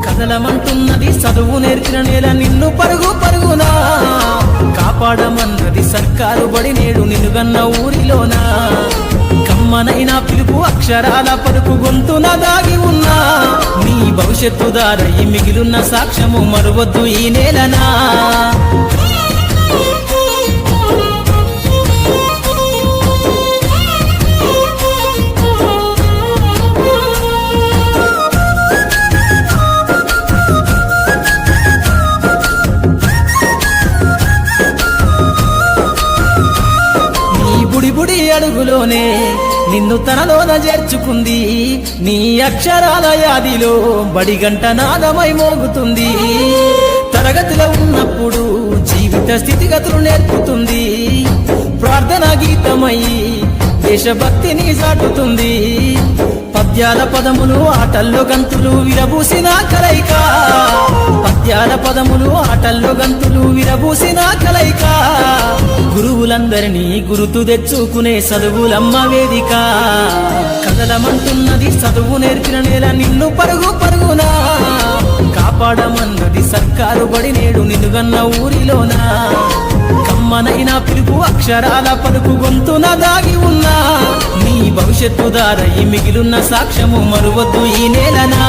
కదలమంటున్నది చదువు నేర్చిన నేల నిన్ను పరుగు పరుగునా కాపాడమన్నది సర్కారు బడి నేడు నిన్నుగన్న ఊరిలోనా కమ్మనైనా పిలుపు అక్షరాల పలుకు గొంతున దాగి ఉన్నా నీ భవిష్యత్తు దారయి మిగిలిన సాక్ష్యము మరువద్దు ఈ నేలనా బుడి అడుగులోనే నిన్ను తనలోన చేర్చుకుంది నీ అక్షరాల యాదిలో బడిగంట నాదమై మోగుతుంది తరగతిలో ఉన్నప్పుడు జీవిత స్థితిగతులు నేర్పుతుంది ప్రార్థనా గీతమై దేశభక్తిని చాటుతుంది పద్యాల పదములు ఆటల్లో గంతులు విరబూసిన కలయిక పద్యాల పదములు ఆటల్లో గంతులు విరబూసిన కలయిక గురువులందరినీ గురుతు తెచ్చుకునే చదువులమ్మ వేదిక కదలమంటున్నది చదువు నేర్పిన నేల నిన్ను పరుగు పరుగునా కాపాడమన్నది సర్కారు బడి నేడు నిన్నుగన్న ఊరిలోనా కమ్మనైనా పిలుపు అక్షరాల పలుకు గొంతున దాగి ఉన్నా నీ భవిష్యత్తు దారయి మిగిలిన సాక్ష్యము మరువద్దు ఈ నేలనా